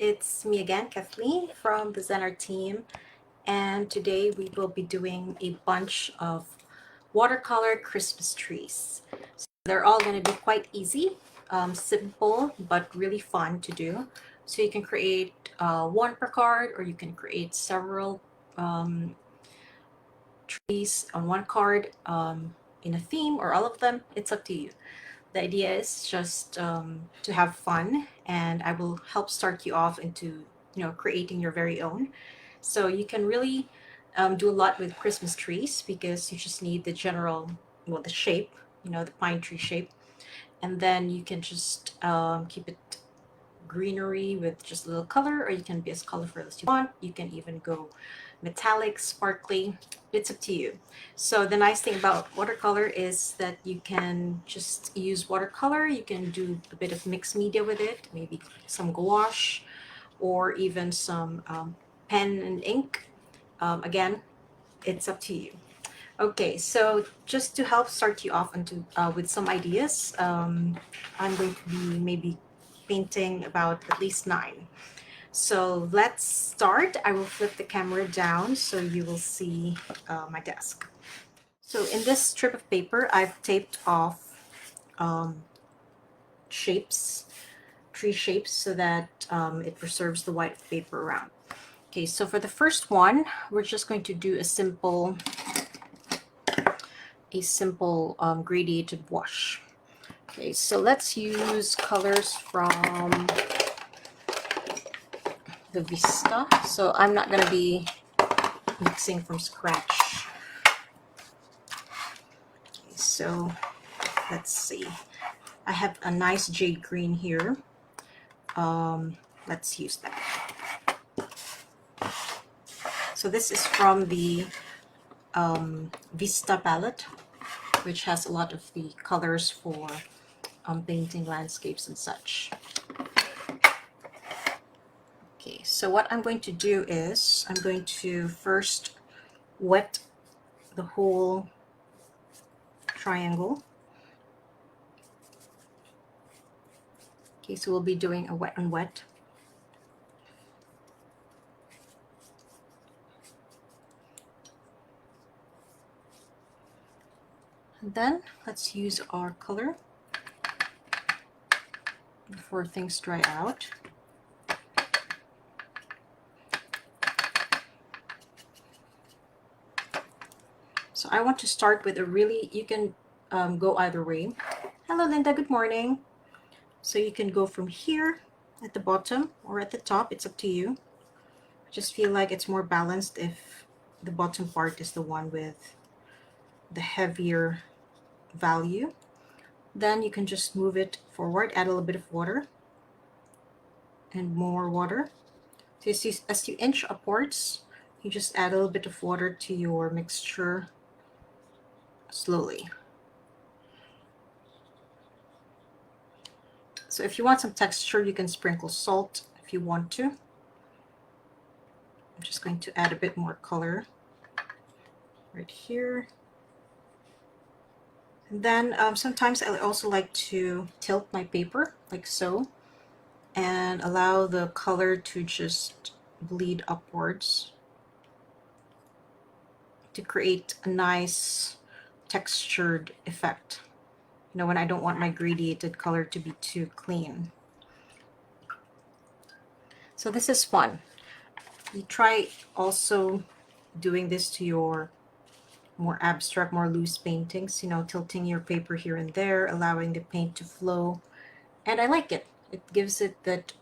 It's me again, Kathleen from the Zener team, and today we will be doing a bunch of watercolor Christmas trees. So they're all going to be quite easy, simple, but really fun to do. So you can create one per card, or you can create several trees on one card in a theme, or all of them. It's up to you. The idea is just to have fun, and I will help start you off into creating your very own. So you can really do a lot with Christmas trees because you just need the general, well, the shape, the pine tree shape, and then you can just keep it greenery with just a little color, or you can be as colorful as you want. You can even go metallic, sparkly. It's up to you. So the nice thing about watercolor is that you can just use watercolor. You can do a bit of mixed media with it, maybe some gouache or even some pen and ink. Again, it's up to you. Okay, so just to help start you off into with some ideas, I'm going to be maybe painting about at least 9. So let's start. I will flip the camera down so you will see my desk. So in this strip of paper, I've taped off shapes, tree shapes, so that it preserves the white paper around. Okay, so for the first one, we're just going to do a simple gradiated wash. Okay, so let's use colors from the Vista. So I'm not going to be mixing from scratch. Okay, so let's see. I have a nice jade green here. Let's use that. So this is from the Vista palette, which has a lot of the colors for painting landscapes and such. Okay, so what I'm going to do is I'm going to first wet the whole triangle. Okay, so we'll be doing a wet and wet. And then let's use our color before things dry out. So I want to start with a really, you can go either way. Hello Linda, good morning. So you can go from here at the bottom or at the top, it's up to you. I just feel like it's more balanced if the bottom part is the one with the heavier value. Then you can just move it forward, add a little bit of water and more water. So as you inch upwards, you just add a little bit of water to your mixture slowly. So if you want some texture, you can sprinkle salt if you want to. I'm just going to add a bit more color right here. And then sometimes I also like to tilt my paper like so and allow the color to just bleed upwards to create a nice textured effect. When I don't want my gradiated color to be too clean. So this is fun. You try also doing this to your more abstract, more loose paintings, tilting your paper here and there, allowing the paint to flow. And I like it. It gives it that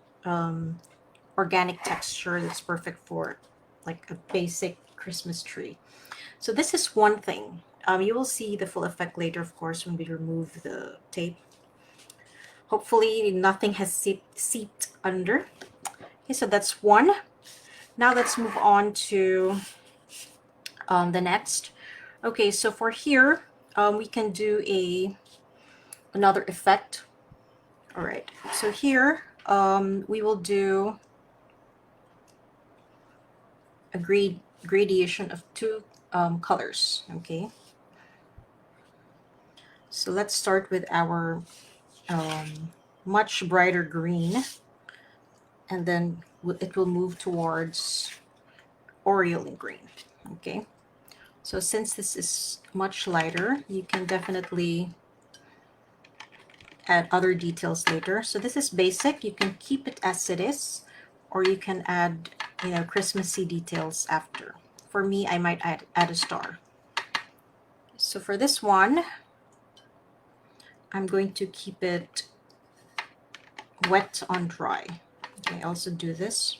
organic texture that's perfect for like a basic Christmas tree. So this is one thing. You will see the full effect later, of course, when we remove the tape. Hopefully nothing has seeped under. Okay, so that's one. Now let's move on to the next. Okay, so for here, we can do another effect. All right, so here we will do a gradation of 2 colors. Okay, so let's start with our much brighter green. and then it will move towards aureole green. Okay, so since this is much lighter, you can definitely add other details later. So this is basic. You can keep it as it is, or you can add, you know, Christmassy details after. For me, I might add a star. So for this one, I'm going to keep it wet on dry. Okay, I also do this.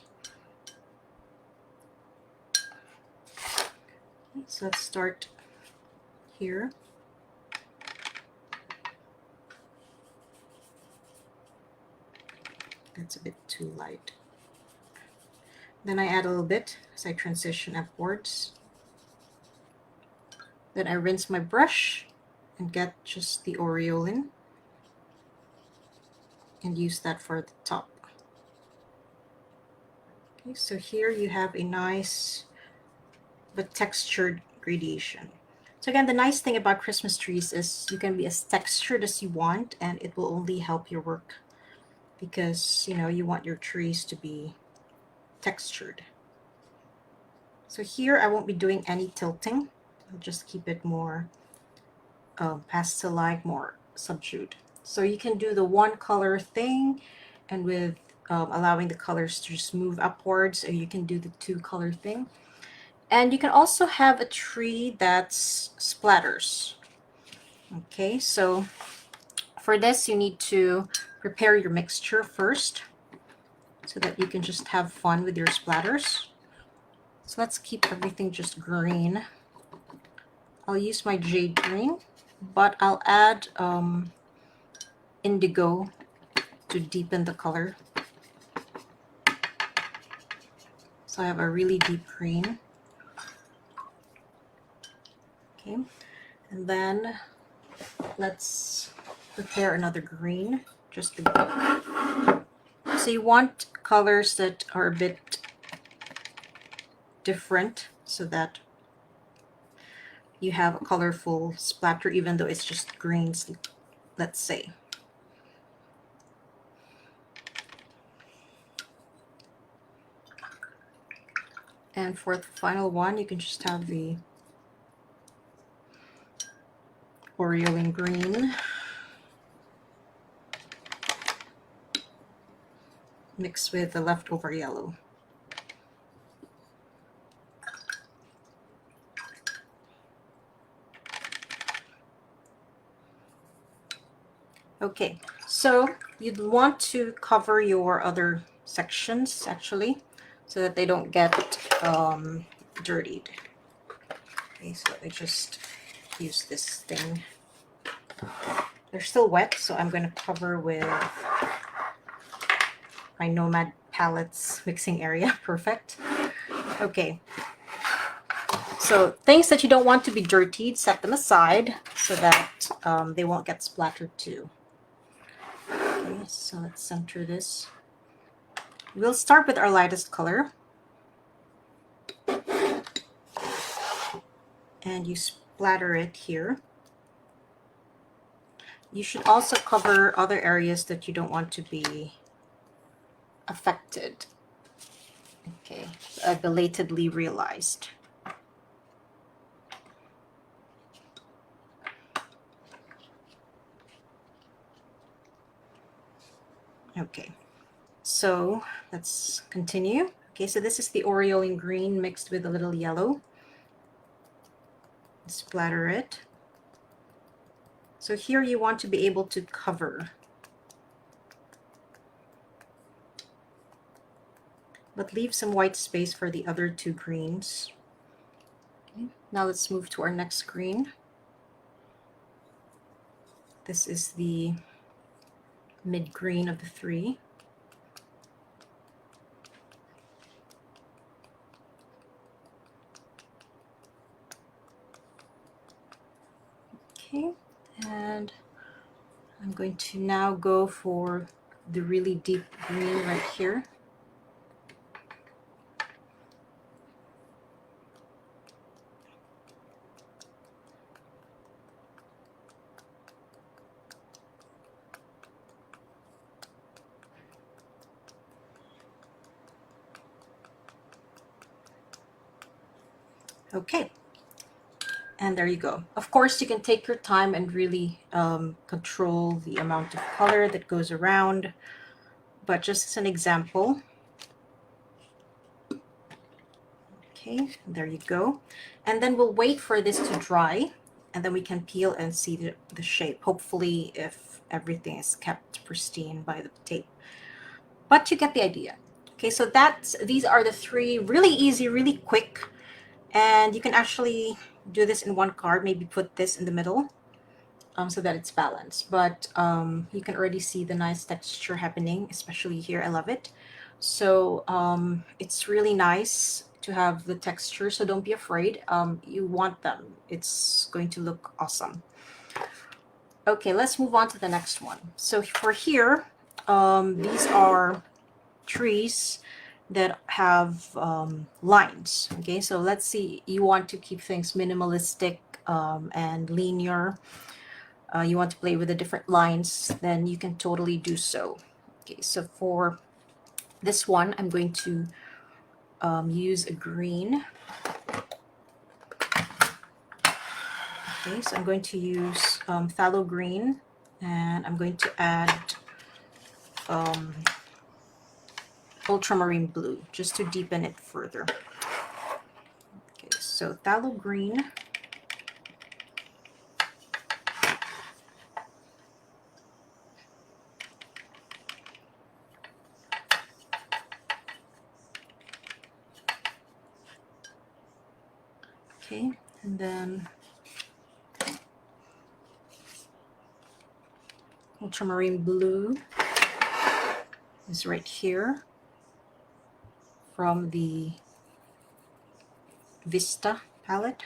Okay, so let's start here. That's a bit too light. Then I add a little bit as I transition upwards. Then I rinse my brush and get just the aureole in and use that for the top. Okay, so here you have a nice but textured gradation. So again, the nice thing about Christmas trees is you can be as textured as you want, and it will only help your work because, you know, you want your trees to be textured. So here I won't be doing any tilting. I'll just keep it more pastel-like, more subdued. So you can do the one color thing, and with allowing the colors to just move upwards, or you can do the two color thing. And you can also have a tree that's splatters. Okay, so for this you need to prepare your mixture first so that you can just have fun with your splatters. So let's keep everything just green. I'll use my jade green, but I'll add indigo to deepen the color. So I have a really deep green. Okay, and then let's prepare another green. So you want colors that are a bit different so that you have a colorful splatter even though it's just greens, let's say. And for the final one, you can just have the aureole green mixed with the leftover yellow. Okay, so you'd want to cover your other sections actually so that they don't get dirtied. Okay, so I just use this thing. They're still wet, so I'm going to cover with my Nomad palettes mixing area. Perfect. Okay, so things that you don't want to be dirtied, set them aside so that they won't get splattered too. Okay, so let's center this. We'll start with our lightest color. And you splatter it here. You should also cover other areas that you don't want to be affected. Okay, I belatedly realized. Okay, so let's continue. Okay, so this is the aureole green mixed with a little yellow. Splatter it. So here you want to be able to cover, but leave some white space for the other two greens. Okay, now let's move to our next green. This is the mid green of the three. Okay, and I'm going to now go for the really deep green right here. Okay, and there you go. Of course, you can take your time and really control the amount of color that goes around, but just as an example. Okay, there you go. And then we'll wait for this to dry, and then we can peel and see the shape, hopefully if everything is kept pristine by the tape. But you get the idea. Okay, so these are the three really easy, really quick, and you can actually do this in one card, maybe put this in the middle so that it's balanced. But you can already see the nice texture happening, especially here. I love it. So it's really nice to have the texture, so don't be afraid. You want them. It's going to look awesome. Okay, let's move on to the next one. So for here, these are trees that have lines. Okay, so let's see, you want to keep things minimalistic and linear. You want to play with the different lines, then you can totally do so. Okay, so for this one, I'm going to use a green. Okay, so I'm going to use phthalo green, and I'm going to add um, ultramarine blue just to deepen it further. Okay, so phthalo green. Okay, and then ultramarine blue is right here from the Vista palette.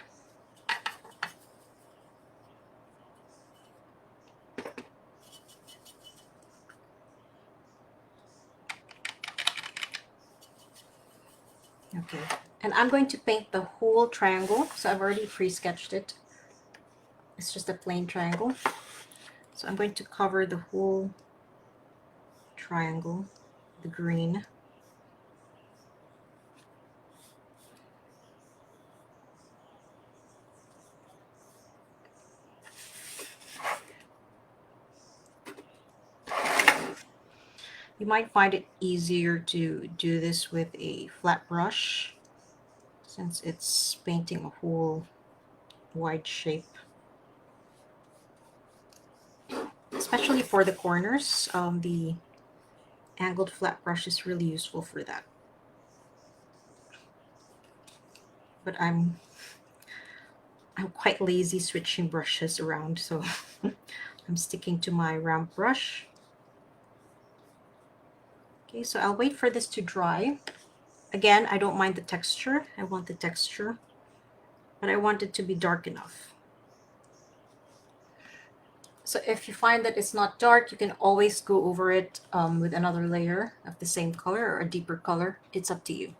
Okay, and I'm going to paint the whole triangle. So I've already pre-sketched it. It's just a plain triangle. So I'm going to cover the whole triangle, the green. You might find it easier to do this with a flat brush since it's painting a whole wide shape. Especially for the corners, the angled flat brush is really useful for that. But I'm quite lazy switching brushes around, so I'm sticking to my round brush. Okay, so I'll wait for this to dry. Again, I don't mind the texture. I want the texture, but I want it to be dark enough. So if you find that it's not dark, you can always go over it with another layer of the same color or a deeper color. It's up to you.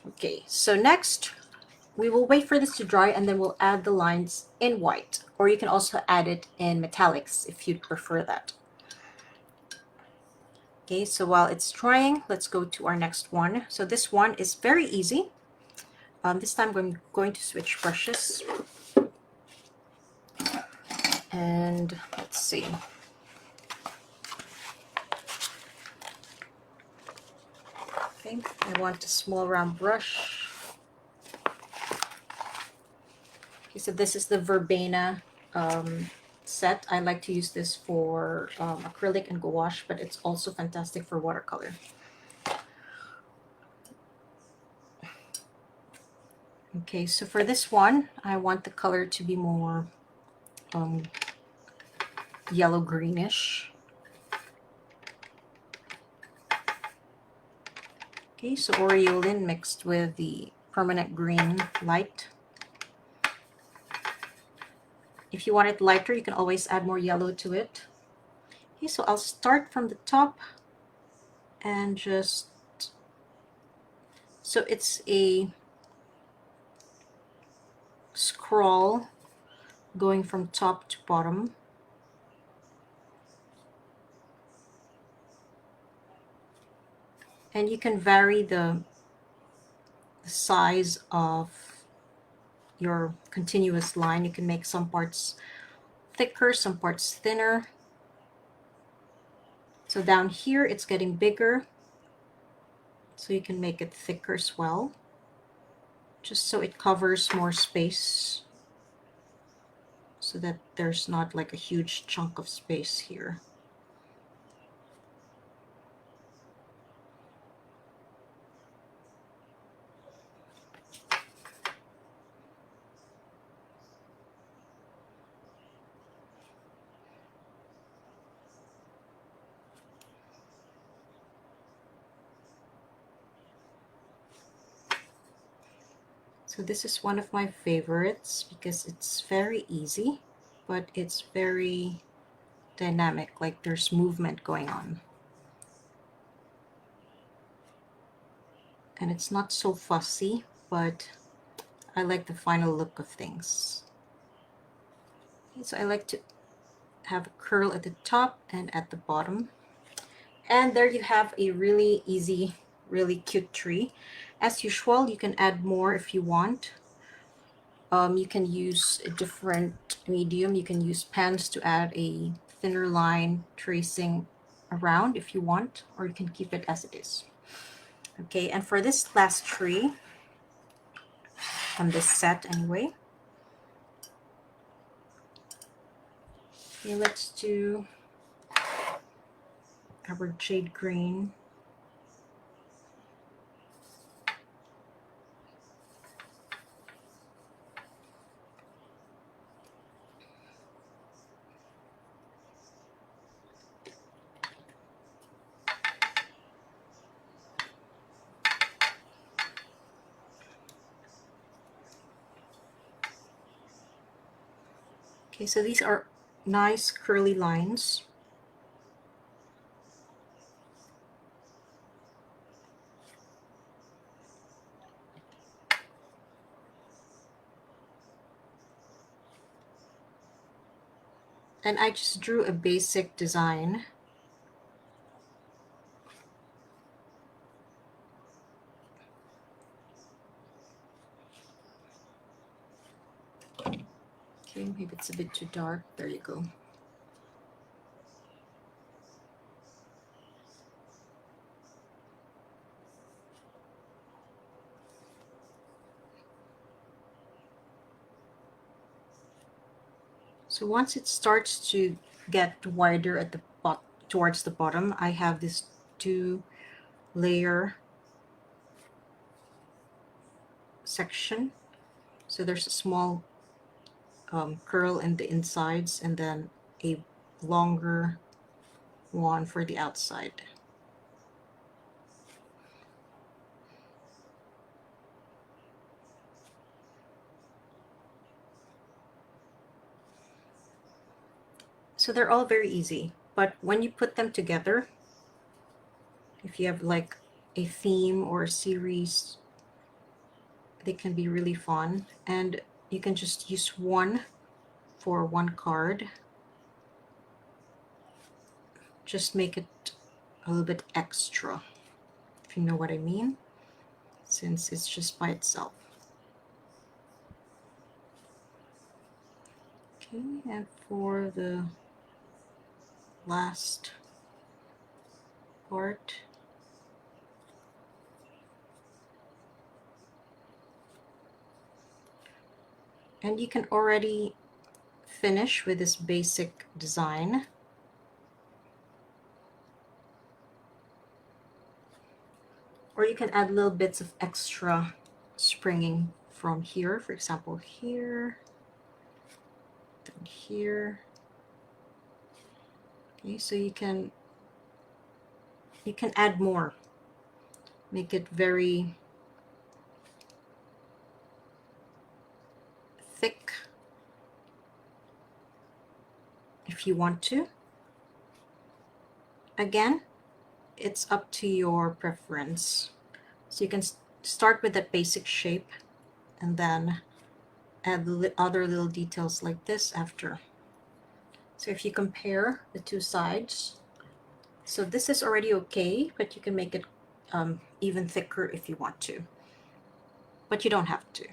Okay, so next we will wait for this to dry, and then we'll add the lines in white, or you can also add it in metallics if you'd prefer that. Okay, so while it's drying, let's go to our next one. So this one is very easy. This time I'm going to switch brushes. And let's see. Okay, I want a small round brush. Okay, so this is the Verbena set. I like to use this for acrylic and gouache, but it's also fantastic for watercolor. Okay, so for this one, I want the color to be more yellow greenish. Okay, so Aureolin mixed with the permanent green light. If you want it lighter, you can always add more yellow to it. Okay, so I'll start from the top and just, so it's a scroll going from top to bottom. And you can vary the size of your continuous line. You can make some parts thicker, some parts thinner. So down here it's getting bigger, so you can make it thicker as well, just so it covers more space, so that there's not like a huge chunk of space here. So this is one of my favorites because it's very easy, but it's very dynamic, like there's movement going on. And it's not so fussy, but I like the final look of things. Okay, so I like to have a curl at the top and at the bottom. And there you have a really easy, really cute tree. As usual, you can add more if you want. You can use a different medium. You can use pens to add a thinner line tracing around if you want, or you can keep it as it is. Okay, and for this last tree, on this set anyway, okay, let's do our jade green. Okay, so these are nice curly lines. And I just drew a basic design. Okay, maybe it's a bit too dark. There you go. So once it starts to get wider at the towards the bottom, I have this 2-layer section. So there's a small curl in the insides and then a longer one for the outside. So they're all very easy, but when you put them together, if you have like a theme or a series, they can be really fun. And you can just use one for one card. Just make it a little bit extra, if you know what I mean, since it's just by itself. Okay, and for the last part, and you can already finish with this basic design. Or you can add little bits of extra springing from here, for example, here, then here. Okay, so you can add more, make it very thick if you want to. Again, it's up to your preference. So you can start with that basic shape and then add other little details like this after. So if you compare the two sides, so this is already okay, but you can make it even thicker if you want to, but you don't have to.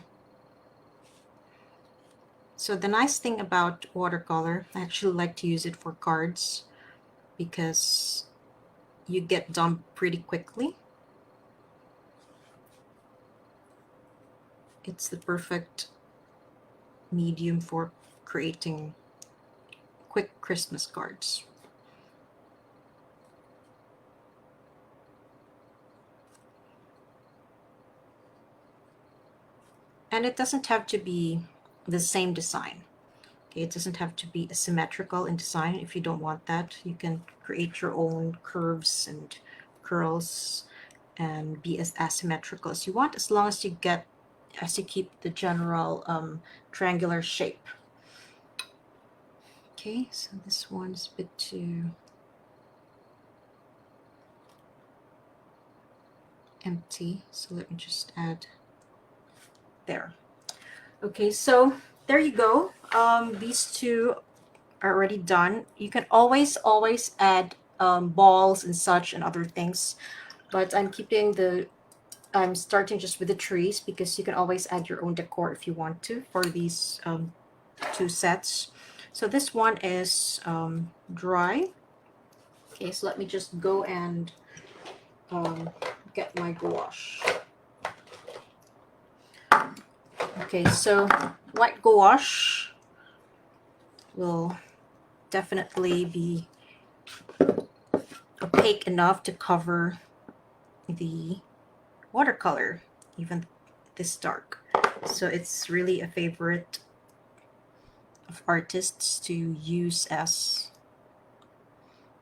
So the nice thing about watercolor, I actually like to use it for cards because you get done pretty quickly. It's the perfect medium for creating quick Christmas cards. And it doesn't have to be the same design. Okay, it doesn't have to be symmetrical in design. If you don't want that, you can create your own curves and curls and be as asymmetrical as you want, as long as you keep the general triangular shape. Okay, so this one's a bit too empty, so let me just add there. Okay, so there you go. These two are already done. You can always add balls and such and other things, but I'm starting just with the trees because you can always add your own decor if you want to for these two sets. So this one is dry. Okay, so let me just go and get my gouache. Okay, so white gouache will definitely be opaque enough to cover the watercolor, even this dark. So it's really a favorite of artists to use as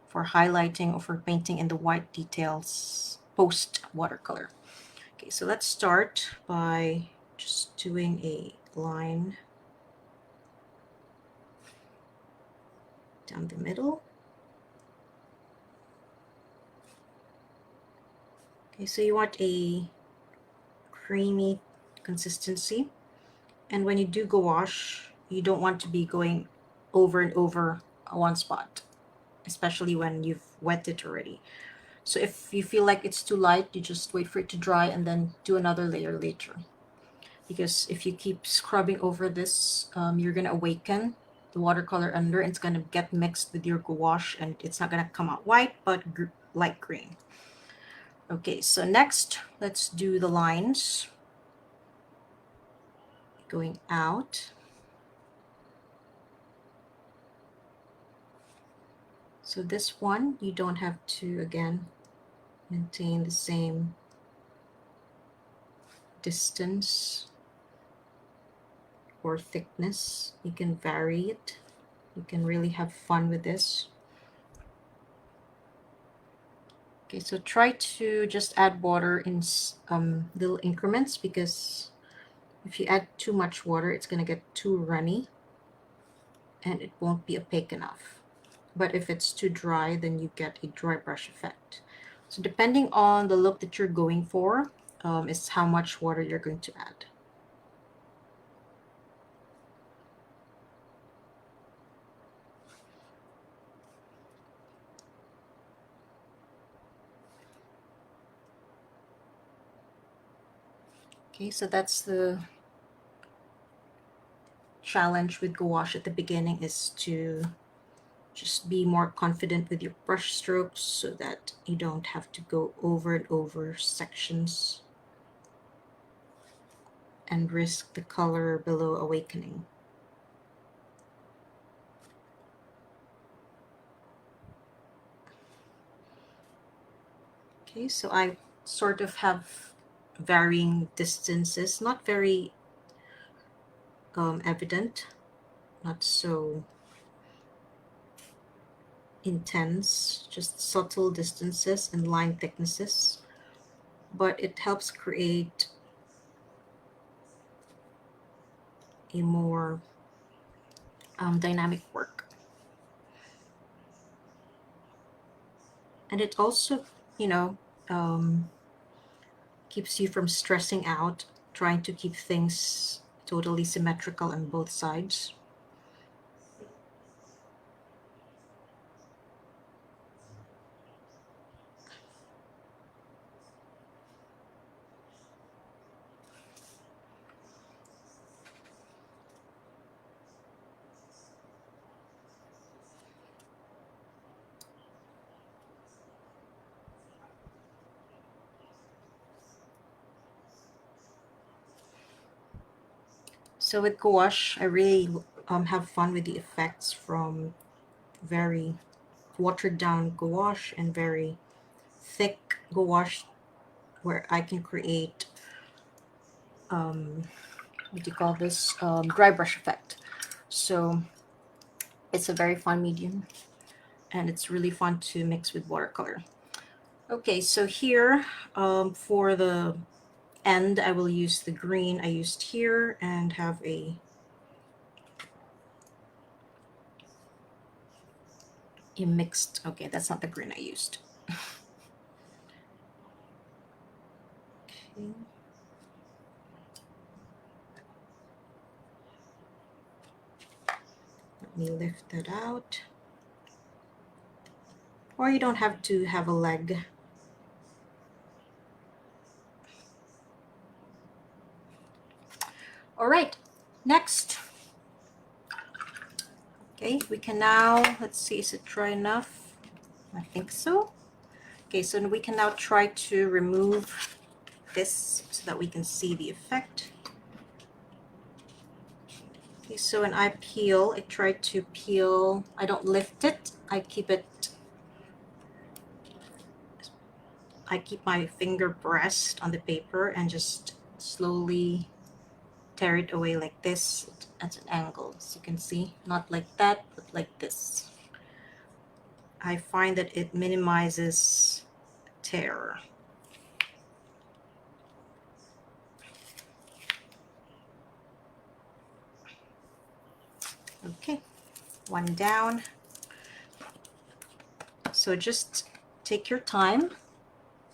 for highlighting or for painting in the white details post watercolor. Okay, so let's start by just doing a line down the middle. Okay, so you want a creamy consistency, and when you do gouache, you don't want to be going over and over one spot, especially when you've wet it already. So if you feel like it's too light, you just wait for it to dry and then do another layer later. Because if you keep scrubbing over this, you're gonna awaken the watercolor under, and it's gonna get mixed with your gouache, and it's not gonna come out white but light green. Okay, so next let's do the lines going out. So this one, you don't have to, again, maintain the same distance or thickness. You can vary it. You can really have fun with this. Okay, so try to just add water in little increments, because if you add too much water, it's going to get too runny and it won't be opaque enough. But if it's too dry, then you get a dry brush effect. So depending on the look that you're going for, is how much water you're going to add. Okay, so that's the challenge with gouache at the beginning, is to just be more confident with your brush strokes so that you don't have to go over and over sections and risk the color below awakening. Okay, so I sort of have varying distances, not very evident, not so intense, just subtle distances and line thicknesses, but it helps create a more dynamic work. And it also, you know, um, keeps you from stressing out, trying to keep things totally symmetrical on both sides. So with gouache, I really have fun with the effects from very watered down gouache and very thick gouache, where I can create what do you call this, dry brush effect. So it's a very fun medium, and it's really fun to mix with watercolor. Okay, so here for the end, I will use the green I used here and have a mixed, okay, that's not the green I used. Okay. Let me lift that out. Or you don't have to have a leg. All right, next. Okay, we can now, let's see, is it dry enough? I think so. Okay, so we can now try to remove this so that we can see the effect. Okay, so when I peel, I try to peel, I don't lift it, I keep my finger pressed on the paper and just slowly tear it away like this at an angle, as you can see. Not like that, but like this. I find that it minimizes tear. Okay, one down. So just take your time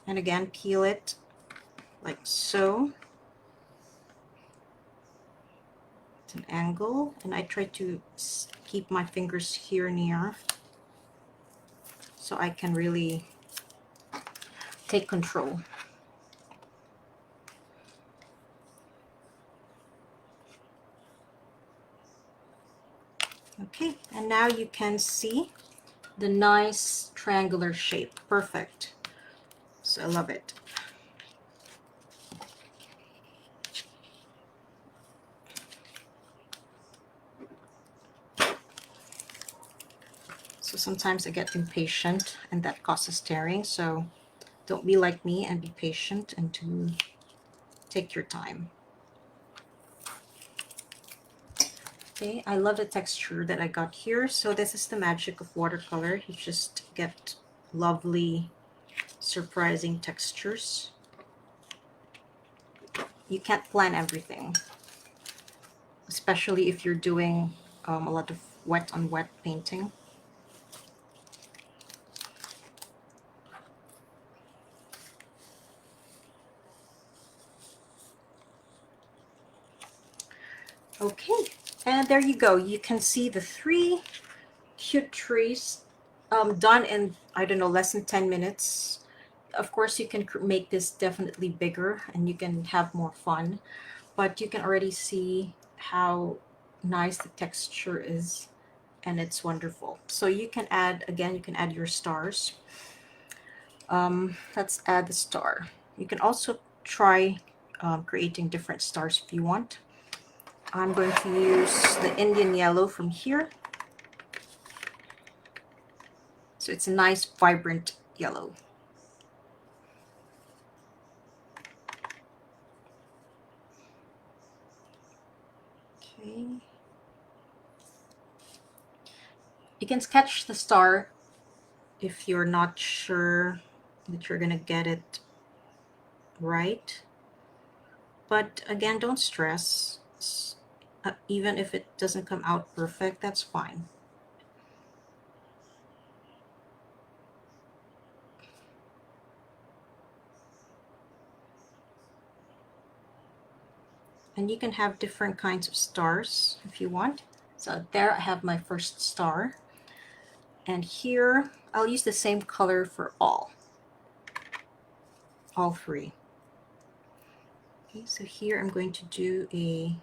and again peel it like so at an angle, and I try to keep my fingers here near so I can really take control. Okay, and now you can see the nice triangular shape. Perfect. So I love it. So sometimes I get impatient and that causes tearing. So don't be like me and be patient and to take your time. Okay, I love the texture that I got here. So this is the magic of watercolor. You just get lovely, surprising textures. You can't plan everything, especially if you're doing a lot of wet on wet painting. Okay, and there you go. You can see the 3 cute trees done in, I don't know, less than 10 minutes. Of course, you can make this definitely bigger and you can have more fun, but you can already see how nice the texture is, and it's wonderful. So you can add, again, you can add your stars. Let's add the star. You can also try creating different stars if you want. I'm going to use the Indian yellow from here. So it's a nice, vibrant yellow. Okay. You can sketch the star if you're not sure that you're gonna get it right. But again, don't stress. Even if it doesn't come out perfect, that's fine. And you can have different kinds of stars if you want. So there I have my first star. And here I'll use the same color for all 3. Okay, so here I'm going to do a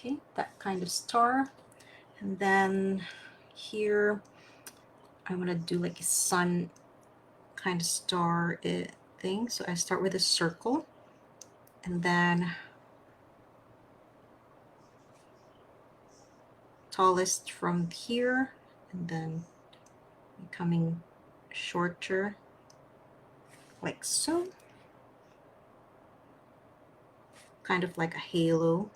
Okay, that kind of star. And then here I'm gonna do like a sun kind of star thing. So I start with a circle, and then tallest from here, and then becoming shorter like so, kind of like a halo.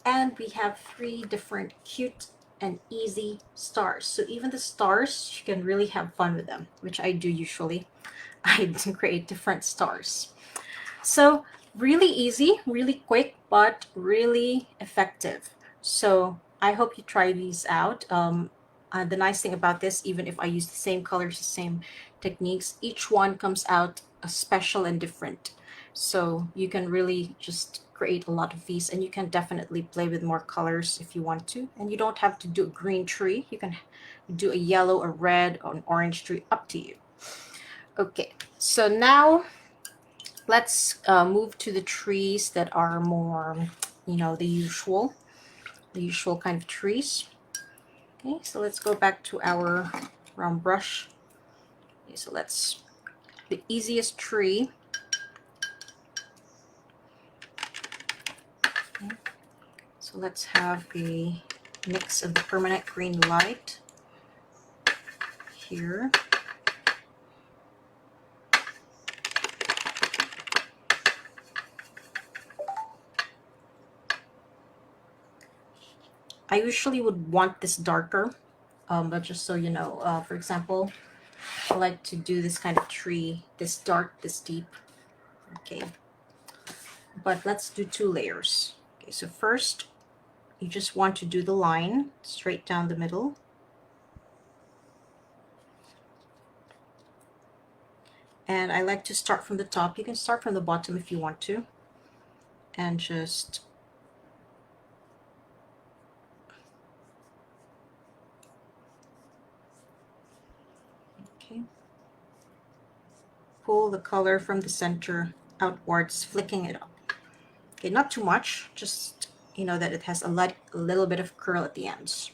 And we have 3 different cute and easy stars. So even the stars, you can really have fun with them, which I do usually. I do create different stars. So really easy, really quick, but really effective. So I hope you try these out. The nice thing about this, even if I use the same colors, the same techniques, each one comes out special and different. So you can really just create a lot of these, and you can definitely play with more colors if you want to. And you don't have to do a green tree. You can do a yellow, a red, or an orange tree, up to you. Okay, so now let's move to the trees that are more, the usual kind of trees. Okay, so let's go back to our round brush. Okay, so the easiest tree. Okay, so let's have a mix of the permanent green light here. I usually would want this darker, but just so you know, for example, I like to do this kind of tree, this dark, this deep. Okay, but let's do 2 layers. Okay, so first you just want to do the line straight down the middle. And I like to start from the top. You can start from the bottom if you want to. And just okay, pull the color from the center outwards, flicking it up. Okay, not too much, just that it has a little bit of curl at the ends.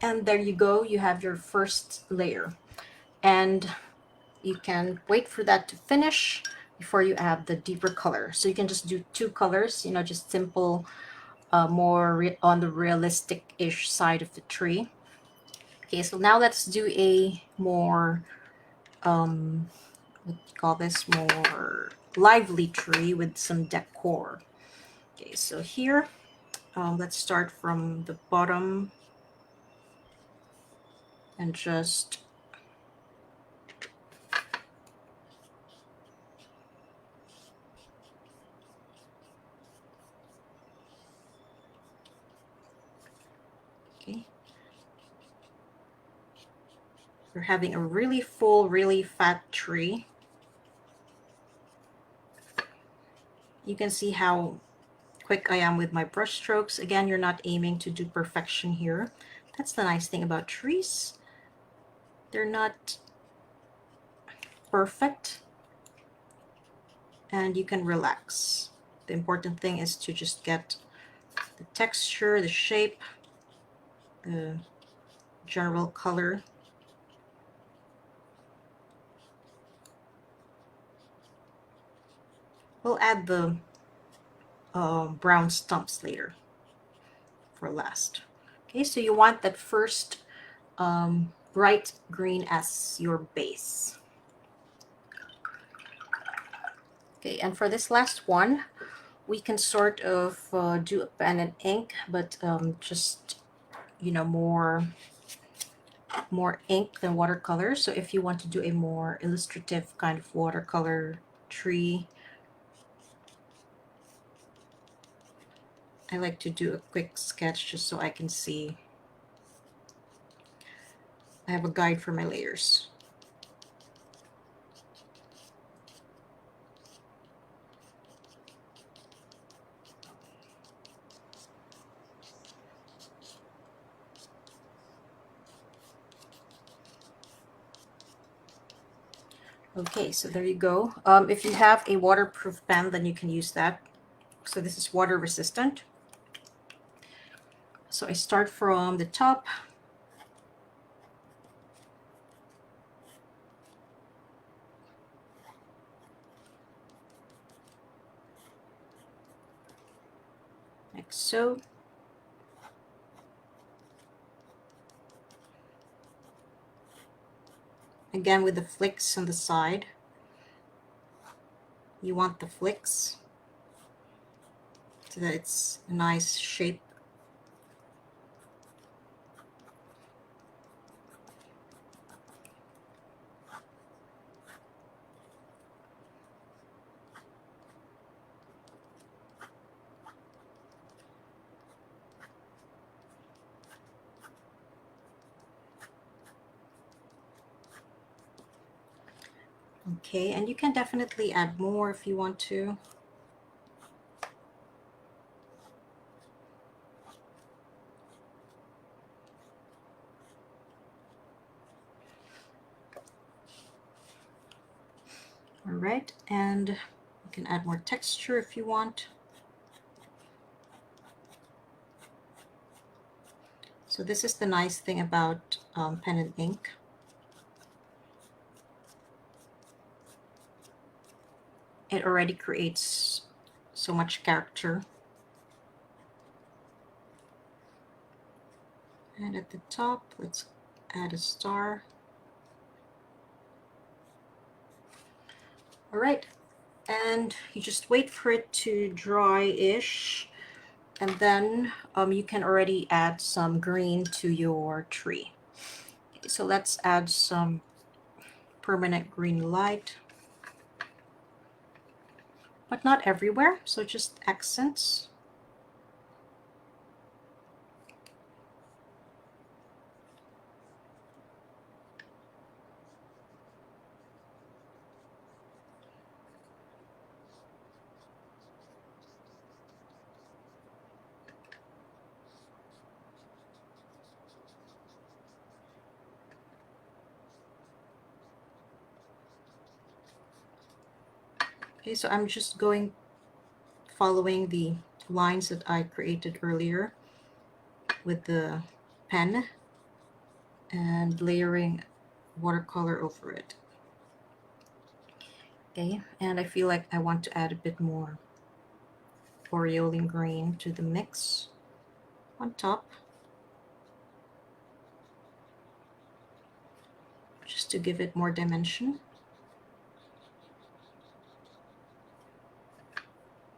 And there you go, you have your first layer. And you can wait for that to finish before you add the deeper color. So you can just do 2 colors, just simple, more on the realistic-ish side of the tree. Okay, so now let's do a more, what do you call this, more lively tree with some decor. Okay, so here, let's start from the bottom and just okay. We're having a really full, really fat tree. You can see how quick I am with my brush strokes. Again, you're not aiming to do perfection here. That's the nice thing about trees. They're not perfect, and you can relax. The important thing is to just get the texture, the shape, the general color. We'll add the brown stumps later for last. Okay, so you want that first bright green as your base. Okay, and for this last one, we can sort of do a pen and ink, but just more more ink than watercolor. So if you want to do a more illustrative kind of watercolor tree, I like to do a quick sketch just so I can see. I have a guide for my layers. Okay, so there you go. If you have a waterproof pen, then you can use that. So this is water resistant. So I start from the top. Like so. Again with the flicks on the side. You want the flicks so that it's a nice shape. Okay, and you can definitely add more if you want to. All right, and you can add more texture if you want. So this is the nice thing about pen and ink. It already creates so much character. And at the top, let's add a star. All right, and you just wait for it to dry-ish, and then you can already add some green to your tree. Okay, so let's add some permanent green light, but not everywhere, so just accents. Okay, so I'm just following the lines that I created earlier with the pen and layering watercolor over it. Okay, and I feel like I want to add a bit more aureolin green to the mix on top, just to give it more dimension.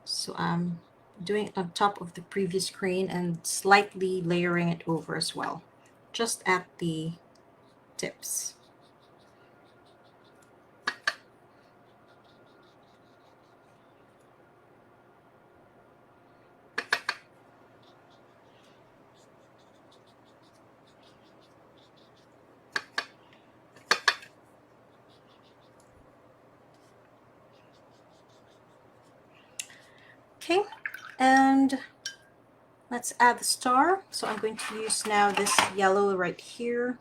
So I'm doing it on top of the previous green and slightly layering it over as well, just at the tips. Okay, and let's add the star. So I'm going to use now this yellow right here.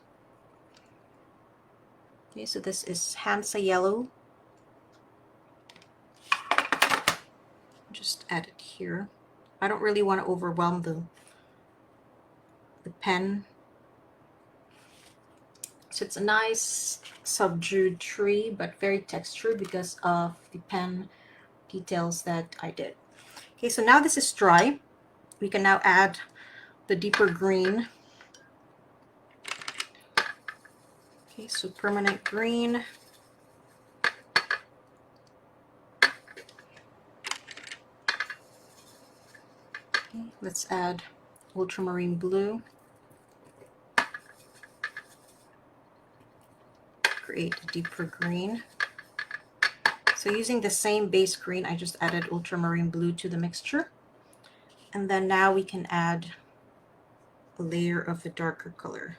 Okay, so this is Hansa yellow. Just add it here. I don't really want to overwhelm the pen. So it's a nice subdued tree, but very textured because of the pen details that I did. Okay, so now this is dry. We can now add the deeper green. Okay, so permanent green. Okay, let's add ultramarine blue. create a deeper green. So using the same base green, I just added ultramarine blue to the mixture. And then now we can add a layer of a darker color.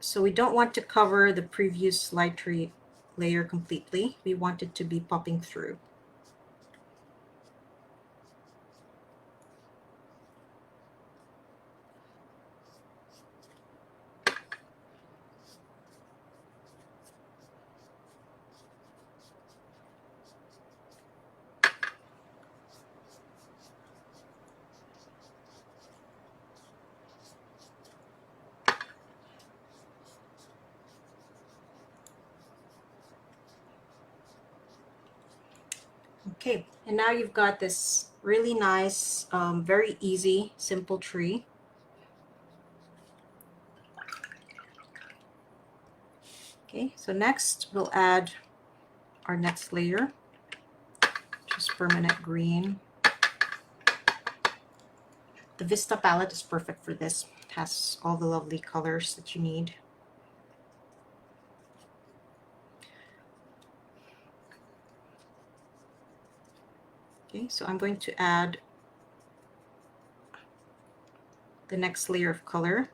So we don't want to cover the previous lighter layer completely. We want it to be popping through. Okay, and now you've got this really nice, very easy, simple tree. Okay, so next we'll add our next layer, just permanent green. The Vista palette is perfect for this. It has all the lovely colors that you need. Okay, so I'm going to add the next layer of color,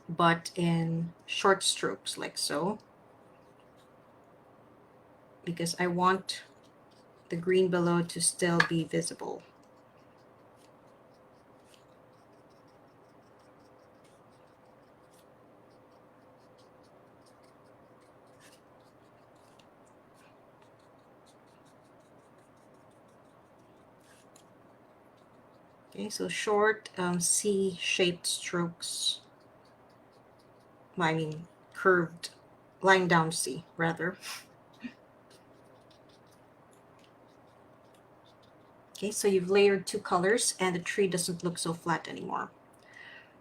but in short strokes like so, because I want the green below to still be visible. Okay, so short C-shaped strokes. I mean curved, line down C rather. Okay, so you've layered two colors and the tree doesn't look so flat anymore.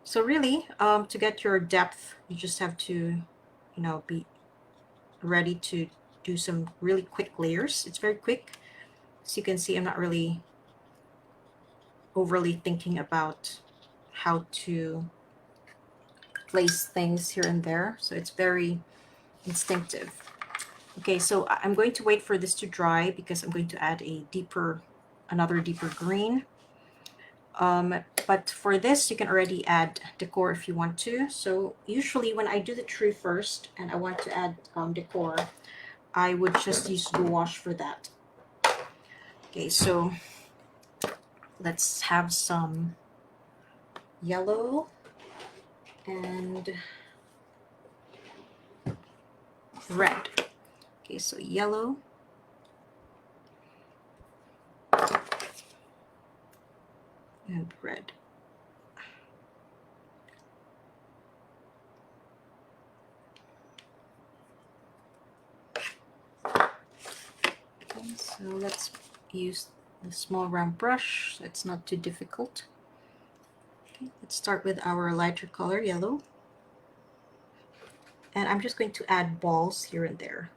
So really, to get your depth, you just have to, be ready to do some really quick layers. It's very quick. So you can see I'm not really overly thinking about how to place things here and there. So it's very instinctive. Okay, so I'm going to wait for this to dry because I'm going to add another deeper green. But for this, you can already add decor if you want to. So usually when I do the tree first and I want to add decor, I would just use gouache for that. Okay, so let's have some yellow and red. Okay, so yellow and red. Okay, so let's use the small round brush so it's not too difficult. Okay, let's start with our lighter color, yellow. And I'm just going to add balls here and there.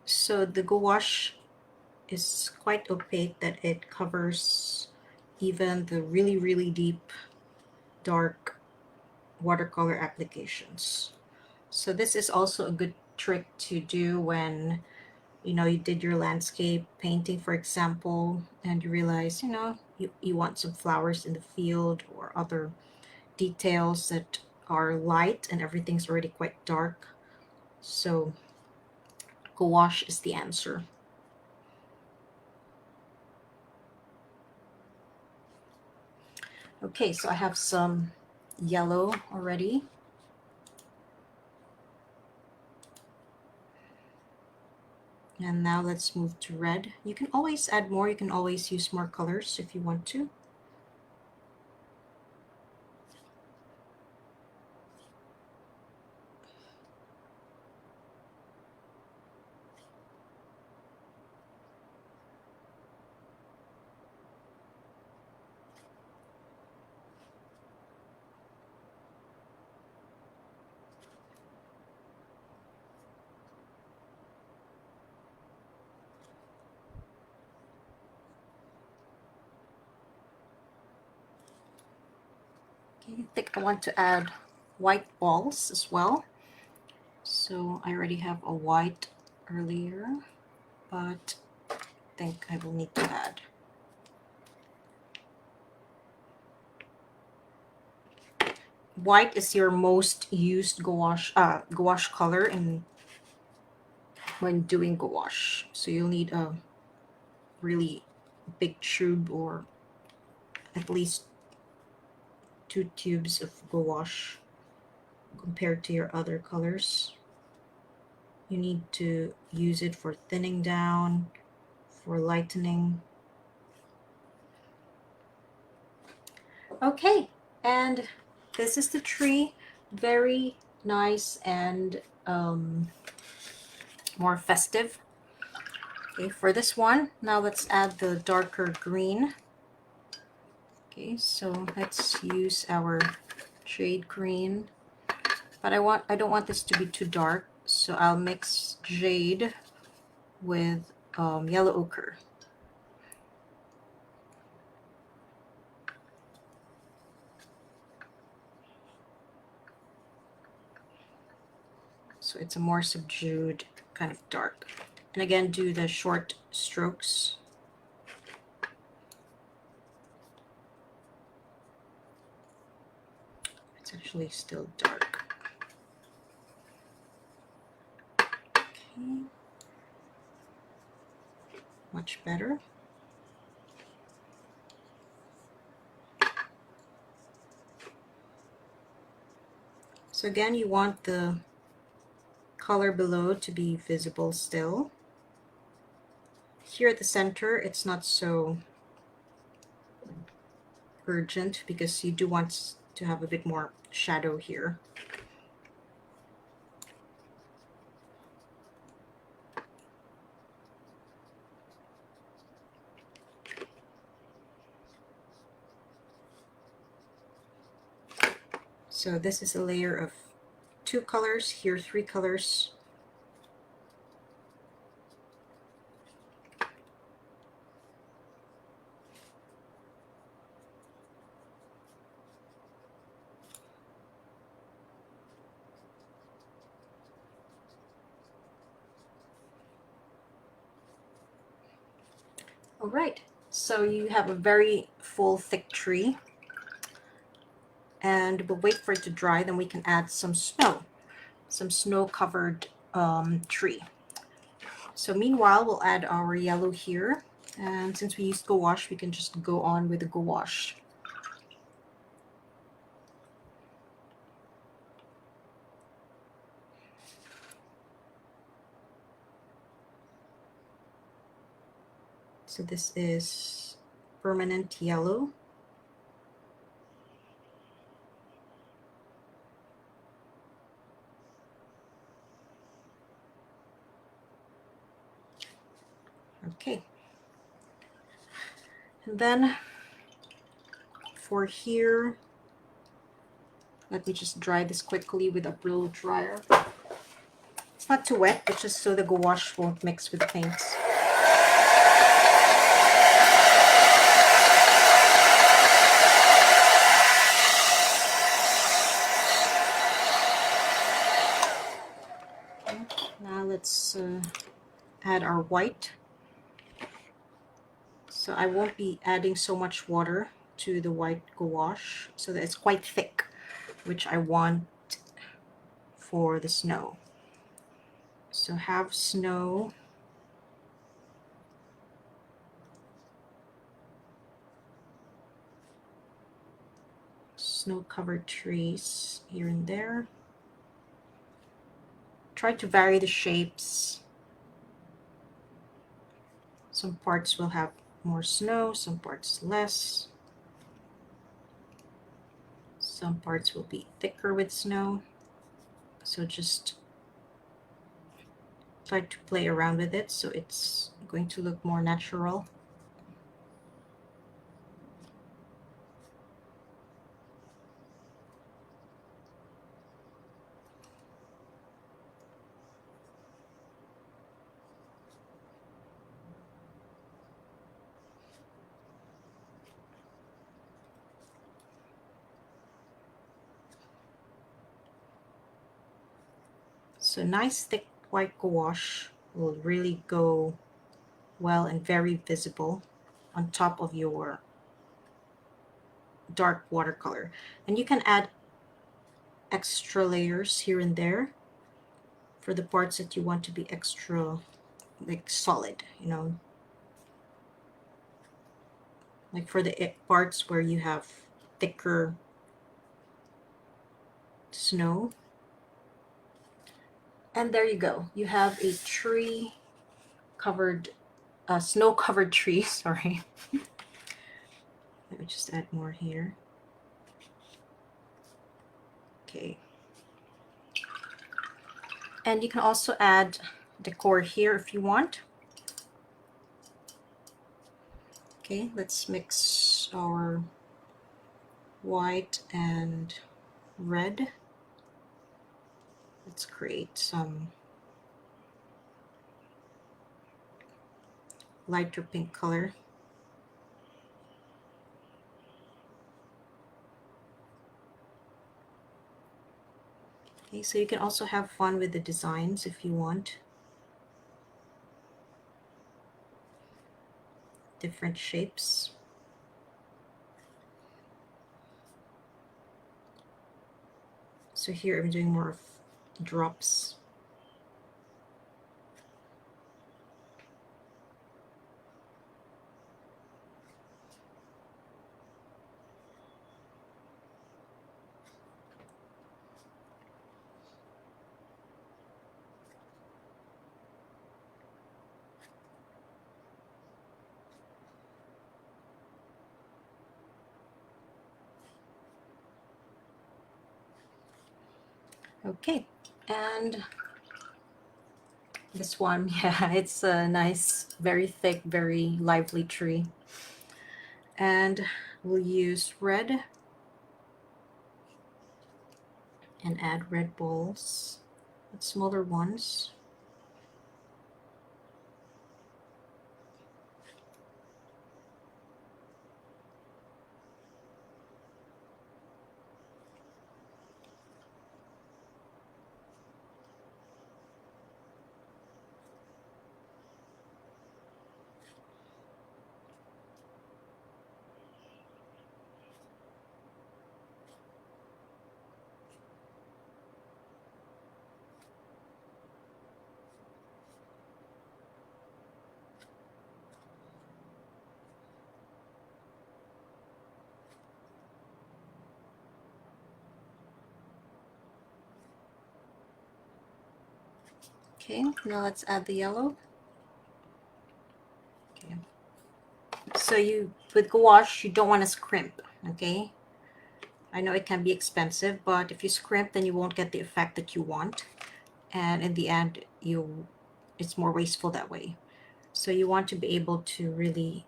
So the gouache is quite opaque that it covers even the really, really deep, dark watercolor applications. So this is also a good trick to do when you did your landscape painting, for example, and you realize you want some flowers in the field or other details that are light and everything's already quite dark. So gouache is the answer. Okay, so I have some yellow already. And now let's move to red. You can always add more. You can always use more colors if you want to. Okay, I think I want to add white balls as well. So I already have a white earlier, but I think I will need to add. White is your most used gouache color when doing gouache. So you'll need a really big tube, or at least 2 tubes of gouache compared to your other colors. You need to use it for thinning down, for lightening. Okay, and this is the tree. Very nice and more festive. Okay, for this one, now let's add the darker green. Okay, so let's use our jade green, but I don't want this to be too dark, so I'll mix jade with yellow ochre. So it's a more subdued kind of dark. And again, do the short strokes. It's actually still dark. Okay. Much better. So again, you want the color below to be visible still. Here at the center, it's not so urgent because you do want to have a bit more shadow here. So this is a layer of 2 colors, here 3 colors. All right, so you have a very full, thick tree, and we'll wait for it to dry, then we can add some snow-covered tree. So meanwhile, we'll add our yellow here, and since we used gouache, we can just go on with the gouache. So this is permanent yellow. Okay. And then for here, let me just dry this quickly with a blow dryer. It's not too wet, but just so the gouache won't mix with the paints. Now let's add our white. So I won't be adding so much water to the white gouache so that it's quite thick, which I want for the snow. So have snow. Snow-covered trees here and there. Try to vary the shapes. Some parts will have more snow, some parts less. Some parts will be thicker with snow. So just try to play around with it so it's going to look more natural. So nice thick white gouache will really go well and very visible on top of your dark watercolor. And you can add extra layers here and there for the parts that you want to be extra like solid, you know, like for the parts where you have thicker snow. And there you go. You have a tree covered, snow covered tree, sorry. Let me just add more here. Okay. And you can also add decor here if you want. Okay, let's mix our white and red. Let's create some lighter pink color. Okay, so you can also have fun with the designs if you want. Different shapes. So here I'm doing more of drops. Okay, and this one, yeah, it's a nice, very thick, very lively tree. And we'll use red and add red balls, smaller ones. Okay, now let's add the yellow. Okay. So with gouache, you don't want to scrimp, okay? I know it can be expensive, but if you scrimp, then you won't get the effect that you want. And in the end, it's more wasteful that way. So you want to be able to really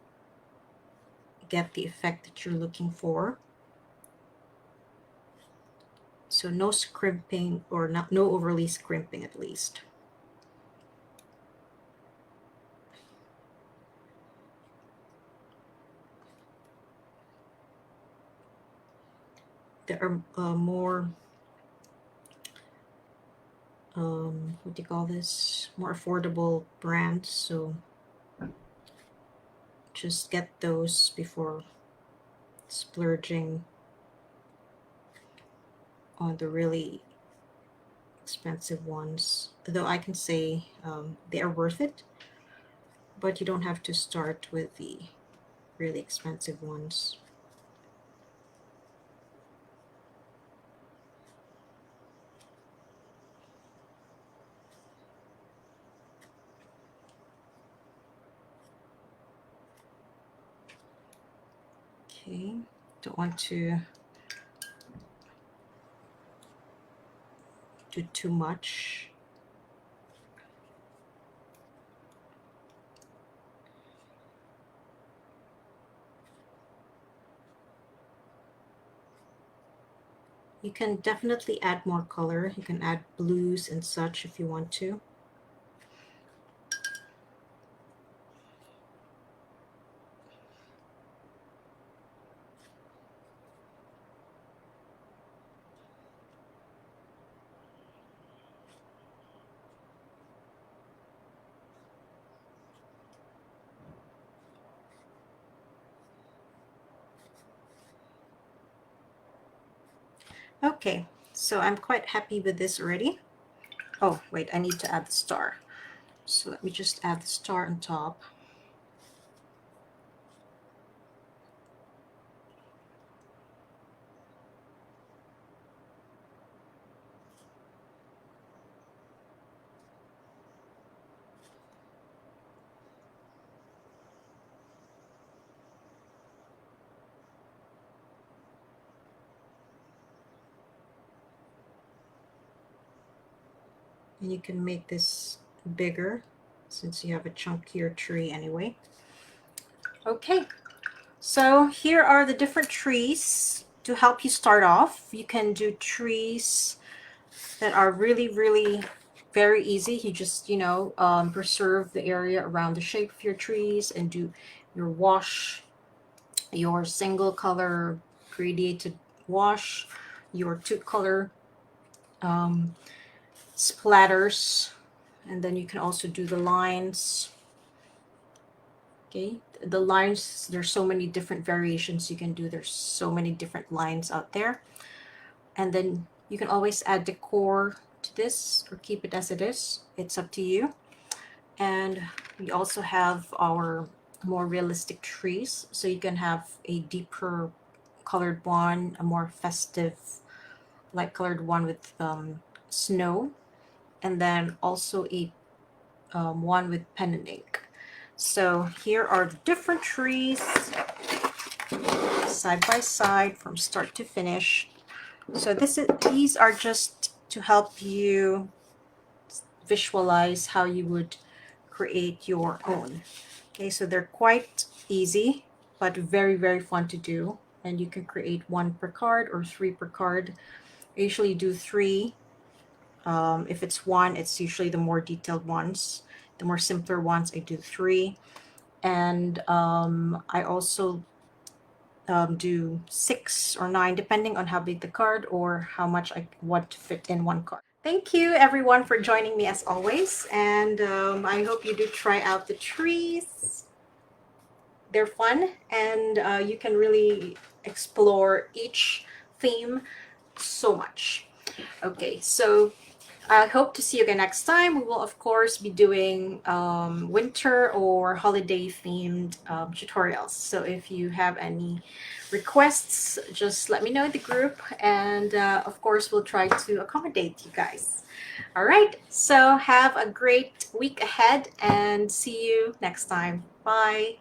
get the effect that you're looking for. So no scrimping, or no overly scrimping at least. There are more, what do you call this? More affordable brands. So just get those before splurging on the really expensive ones. Though I can say they are worth it, but you don't have to start with the really expensive ones. Okay, don't want to do too much. You can definitely add more color. You can add blues and such if you want to. Okay, so I'm quite happy with this already. Oh, wait, I need to add the star. So let me just add the star on top. And you can make this bigger since you have a chunkier tree anyway. Okay, so here are the different trees to help you start off. You can do trees that are really, really very easy. You just, preserve the area around the shape of your trees and do your wash, your single color gradiated wash, your two color um, splatters, and then you can also do the lines. Okay, the lines, there's so many different variations you can do. There's so many different lines out there. And then you can always add decor to this or keep it as it is. It's up to you. And we also have our more realistic trees. So you can have a deeper colored one, a more festive light colored one with snow, and then also a one with pen and ink. So here are the different trees side by side from start to finish. So these are just to help you visualize how you would create your own. Okay, so they're quite easy, but very, very fun to do. And you can create one per card or three per card. I usually do three. If it's one, it's usually the more detailed ones. The more simpler ones, I do three. And I also do 6 or 9, depending on how big the card or how much I want to fit in one card. Thank you everyone for joining me as always, and I hope you do try out the trees. They're fun, and you can really explore each theme so much. Okay, so I hope to see you again next time. We will, of course, be doing winter or holiday themed tutorials. So if you have any requests, just let me know in the group. And of course, we'll try to accommodate you guys. All right. So have a great week ahead and see you next time. Bye.